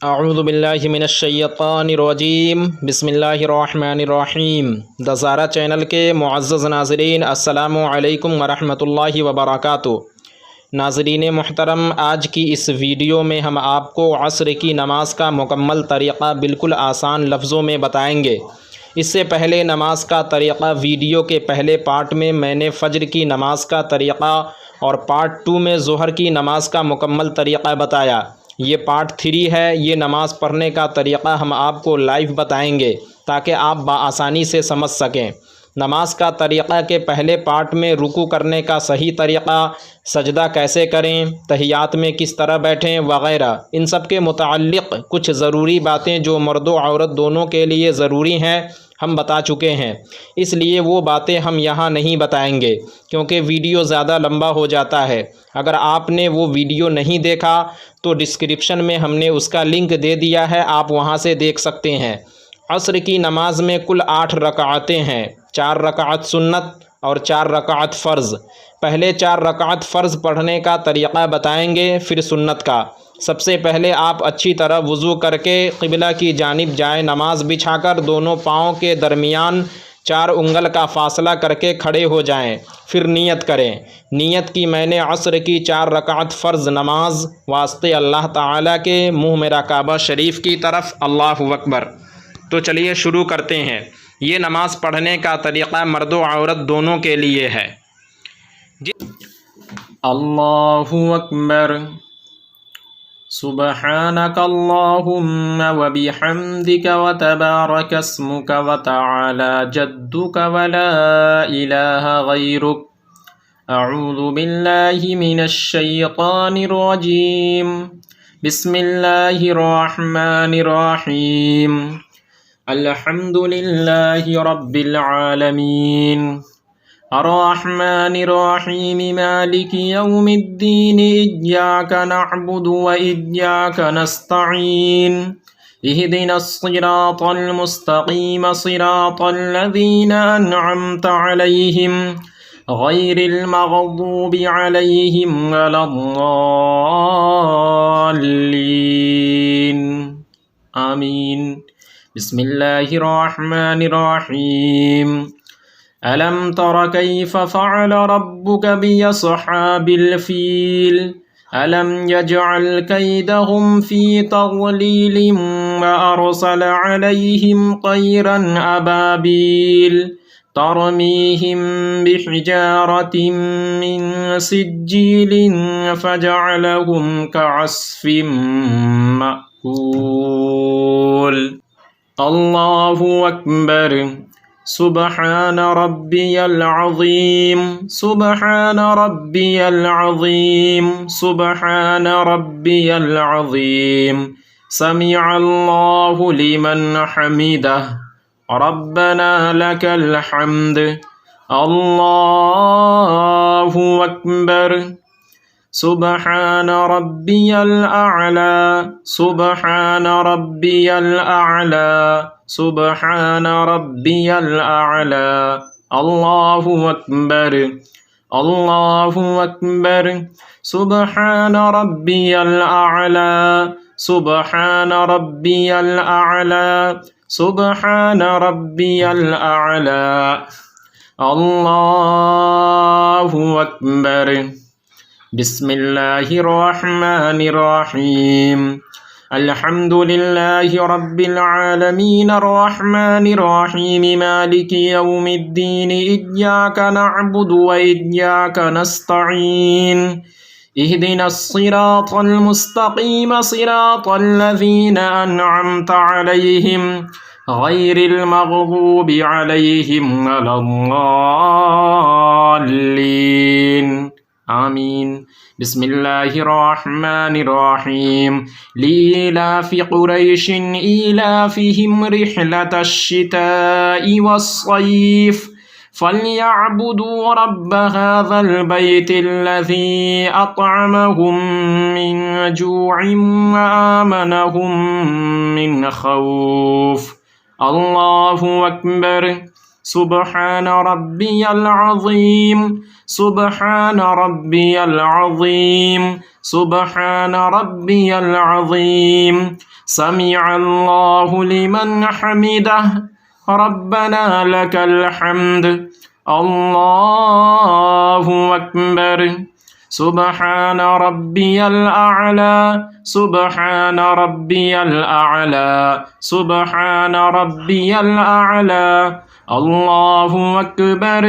अऊज़ु बिल्लाहि मिनश्शैतानिर्रजीम बिस्मिल्लाहिर्रहमानिर्रहीम। दज़ारा चैनल के मुअज़्ज़ज़ नाज़रीन, अस्सलामु अलैकुम वरहमतुल्लाहि वबरकातुहू। नाज़रीन मोहतरम, आज की इस वीडियो में हम आपको असर की नमाज़ का मुकम्मल तरीक़ा बिल्कुल आसान लफ्ज़ों में बताएंगे। इससे पहले नमाज का तरीक़ा वीडियो के पहले पार्ट में मैंने फ़ज्र की नमाज़ का तरीक़ा और पार्ट 2 में ज़ोहर की नमाज़ का मुकम्मल तरीक़ा बताया। ये पार्ट 3 है। ये नमाज़ पढ़ने का तरीक़ा हम आपको लाइव बताएंगे ताकि आप बआसानी से समझ सकें। नमाज का तरीक़ा के पहले पार्ट में रुकू करने का सही तरीक़ा, सजदा कैसे करें, तहियात में किस तरह बैठें वग़ैरह, इन सब के मुताल्लिक़ कुछ ज़रूरी बातें जो मर्द व औरत दोनों के लिए ज़रूरी हैं हम बता चुके हैं। इसलिए वो बातें हम यहाँ नहीं बताएंगे क्योंकि वीडियो ज़्यादा लंबा हो जाता है। अगर आपने वो वीडियो नहीं देखा तो डिस्क्रिप्शन में हमने उसका लिंक दे दिया है, आप वहाँ से देख सकते हैं। असर की नमाज में कुल 8 रकातें हैं, 4 रकात सुन्नत और 4 रकात फ़र्ज़। पहले 4 रकात फ़र्ज़ पढ़ने का तरीक़ा बताएंगे, फिर सुन्नत का। सबसे पहले आप अच्छी तरह वज़ू करके क़िबला की जानिब जाए, नमाज बिछाकर दोनों पाँव के दरमियान 4 उंगल का फ़ासला करके खड़े हो जाएं। फिर नियत करें। नियत की मैंने असर की 4 रकात फ़र्ज़ नमाज वास्ते अल्लाह ताला के, मुँह मेरा काबा शरीफ की तरफ, अल्लाहु अकबर। तो चलिए शुरू करते हैं। ये नमाज़ पढ़ने का तरीक़ा मर्द व औरत दोनों के लिए है। अल्लाहु अकबर। सुब्हानक अल्लाहुम्मा व बिहम्दिक व तबारक अस्मुक व तआला जद्दुक व ला इलाहा गैरुक। अऊज़ु बिल्लाहि मिनश शैतानिर रजीम। बिस्मिल्लाहिर रहमानिर रहीम। अल्हम्दुलिल्लाहि रब्बिल आलमीन। अर्रहमानिर रहीम मालिकि यौमिद्दीन। इय्याका नअबुदु व इय्याका नस्तईन। इहदिनस सिरातल मुस्तक़ीम सिरातल लज़ीना अनअमत अलैहिम गैरिल मग़दूबि अलैहिम वलद्दाल्लीन। आमीन। बिस्मिल्लाहिर्रहमानिर्रहीम। अलम तर कैफ़ फ़अल रब्बुक बिअस्हाबिल फ़ील। अलम यजअल कैदहुम फ़ी तग़लीलिम व अरसल अलैहिम तैरन अबाबील तरमीहिम बिहिजारतिम मिन सिज्जीलिन फ़जअलहुम कअस्फ़िम मअकूल। अल्लाहु अकबर। सुब्हान रब्बियल अज़ीम। सुब्हान रब्बियल अज़ीम। सुब्हान रब्बियल अज़ीम। समिअल्लाहु लिमन हमिदह। रब्बना लकल हम्द। अल्लाहु अकबर। सुब्हान रब्बियल अअला। सुब्हान रब्बियल अअला। सुब्हान रब्बियल अअला। अल्लाहु अकबर। अल्लाहु अकबर। सुब्हान रब्बियल अअला। सुब्हान रब्बियल अअला। सुब्हान रब्बियल अअला। अल्लाहु अकबर। बिस्मिल्लाहिर्रहमानिर्रहीम। अल्हम्दुलिल्लाहि रब्बिल आलमीन अर्रहमानिर रहीम मालिकि यौमिद्दीन। इय्याका नअबुदु व इय्याका नस्तईन। इहदिनस सिरातल मुस्तक़ीम सिरातल लज़ीना अनअमत अलैहिम गैरिल मग़दूबि अलैहिम वलद्दाल्लीन। आमीन। बिस्मिल्लाहिर्रहमानिर्रहीम। लीलाफ़ि क़ुरैशिन ईलाफ़िहिम रिह्लतश शिताइ वस्सैफ़ फ़ल्यअबुदू रब्ब हाज़ल बैतिल्लज़ी अत्अमहुम मिन जूഇन व आमनहुम मिन ख़ौफ़। अल्लाहु अकबर। سبحان ربي العظيم سبحان ربي العظيم سبحان ربي العظيم سمع الله لمن حمده ربنا لك الحمد الله أكبر سبحان ربي الأعلى سبحان ربي الأعلى سبحان ربي الأعلى الله أكبر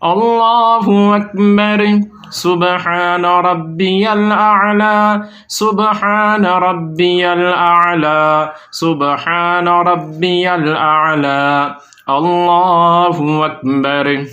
الله أكبر سبحان ربي الأعلى سبحان ربي الأعلى سبحان ربي الأعلى الله أكبر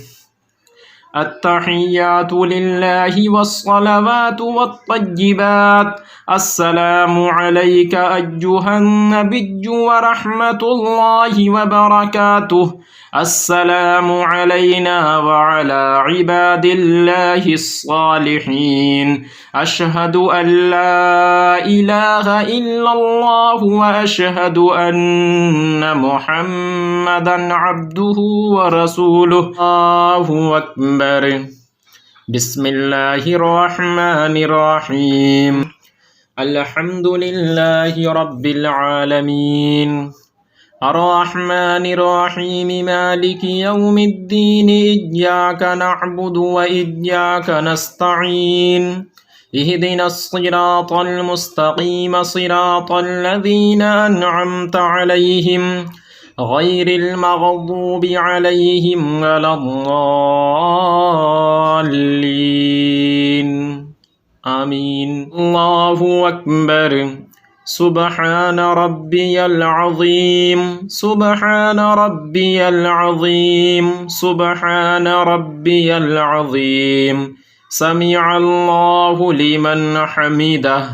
التحيات لله والصلوات والطيبات السلام عليك أيها النبي ورحمة الله وبركاته السلام علينا وعلى عباد الله الصالحين أشهد أن لا إله إلا الله وأشهد أن محمدا عبده ورسوله الله أكبر بسم الله الرحمن الرحيم الحمد لله رب العالمين الرحمن الرحيم مالك يوم الدين إياك نعبد وإياك نستعين اهدنا الصراط المستقيم صراط الذين أنعمت عليهم غير المغضوب عليهم ولا الضالين آمين الله أكبر سبحان ربي العظيم سبحان ربي العظيم سبحان ربي العظيم سمع الله لمن حمده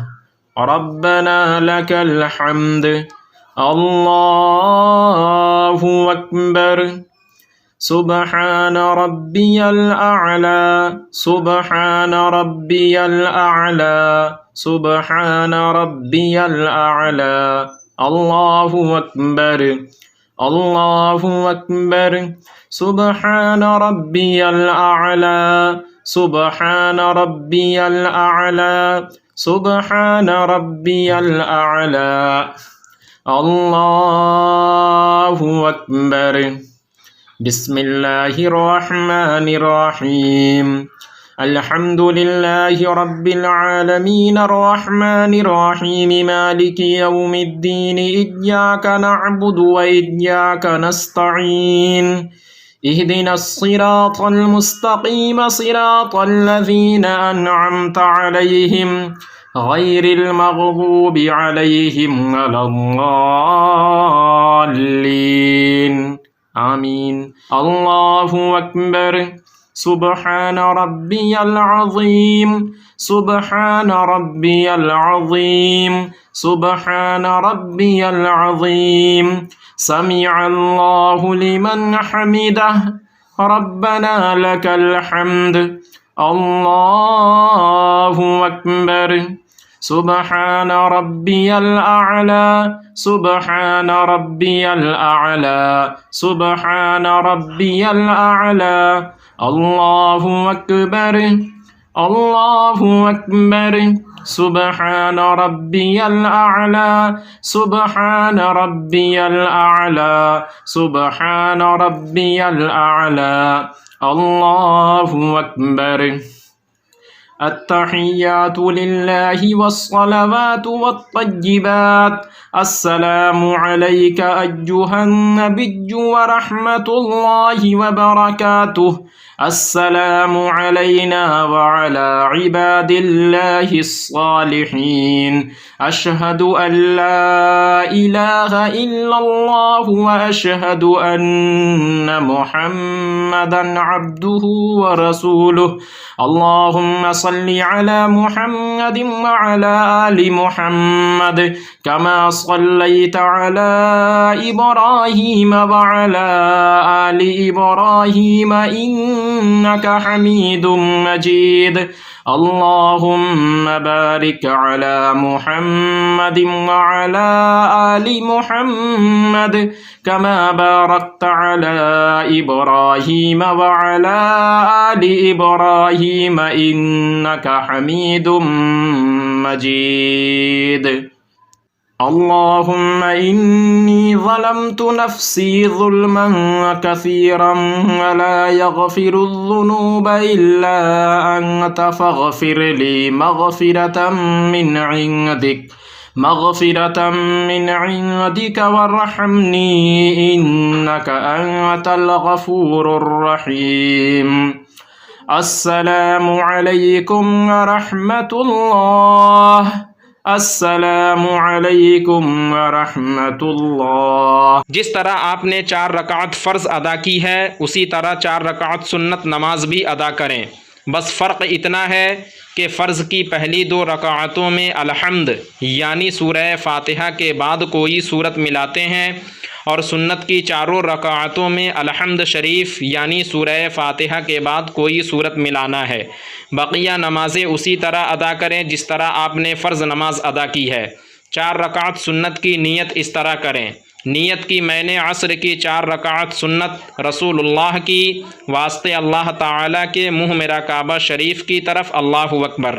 ربنا لك الحمد الله أكبر سبحان ربي الأعلى سبحان ربي الأعلى سبحان ربي الأعلى الله أكبر الله أكبر سبحان ربي الأعلى سبحان ربي الأعلى سبحان ربي الأعلى الله أكبر بسم الله الرحمن الرحيم الحمد لله رب العالمين الرحمن الرحيم مالك يوم الدين إياك نعبد وإياك نستعين اهدنا الصراط المستقيم صراط الذين أنعمت عليهم غير المغضوب عليهم ولا الضالين آمين الله أكبر سبحان ربي العظيم سبحان ربي العظيم سبحان ربي العظيم سمع الله لمن حمده ربنا لك الحمد الله أكبر سبحان ربي الأعلى سبحان ربي الأعلى سبحان ربي الأعلى الله أكبر الله أكبر سبحان ربي الأعلى سبحان ربي الأعلى سبحان ربي الأعلى الله أكبر التحيات لله والصلوات والطيبات السلام عليك أيها النبي ورحمة الله وبركاته السلام علينا وعلى عباد الله الصالحين أشهد أن لا إله إلا الله وأشهد أن محمدا عبده ورسوله اللهم صل على محمد وعلى آل محمد كما صليت على إبراهيم وعلى آل إبراهيم إنك حميد مجيد اللهم بارك على محمد وعلى آل محمد كما باركت على إبراهيم وعلى آل إبراهيم إنك حميد مجيد. اللهم إني ظلمت نفسي ظلما كثيرا ولا يغفر الذنوب إلا أنت فاغفر لي مغفرة من عندك وارحمني إنك أنت الغفور الرحيم. السلام عليكم ورحمة الله. السلام علیکم ورحمۃ اللہ. جس طرح آپ نے 4 رکعت فرض ادا کی ہے اسی طرح 4 رکعت سنت نماز بھی ادا کریں. بس فرق اتنا ہے کہ فرض کی پہلی 2 رکعتوں میں الحمد یعنی سورہ فاتحہ کے بعد کوئی صورت ملاتے ہیں اور سنت کی 4 رکعتوں میں الحمد شریف یعنی سورہ فاتحہ کے بعد کوئی صورت ملانا ہے. بقیہ نمازیں اسی طرح ادا کریں جس طرح آپ نے فرض نماز ادا کی ہے. 4 رکعت سنت کی نیت اس طرح کریں. نیت کی میں نے عصر کی 4 رکعت سنت رسول اللہ کی واسطے اللہ تعالیٰ کے منہ میرا کعبہ شریف کی طرف اللہ اکبر.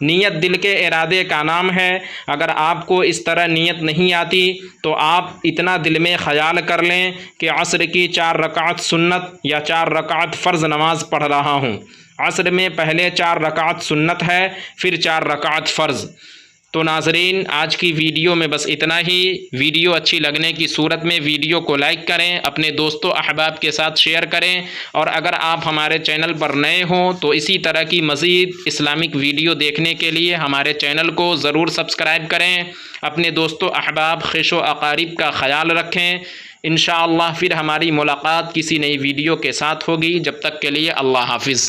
نیت دل کے ارادے کا نام ہے. اگر آپ کو اس طرح نیت نہیں آتی تو آپ اتنا دل میں خیال کر لیں کہ عصر کی 4 رکعت سنت یا 4 رکعت فرض نماز پڑھ رہا ہوں. عصر میں پہلے 4 رکعت سنت ہے پھر 4 رکعت فرض. تو ناظرین آج کی ویڈیو میں بس اتنا ہی. ویڈیو اچھی لگنے کی صورت میں ویڈیو کو لائک کریں, اپنے دوستوں احباب کے ساتھ شیئر کریں, اور اگر آپ ہمارے چینل پر نئے ہوں تو اسی طرح کی مزید اسلامک ویڈیو دیکھنے کے لیے ہمارے چینل کو ضرور سبسکرائب کریں. اپنے دوستوں احباب خویش و اقارب کا خیال رکھیں. انشاءاللہ پھر ہماری ملاقات کسی نئی ویڈیو کے ساتھ ہوگی. جب تک کے لیے اللہ حافظ.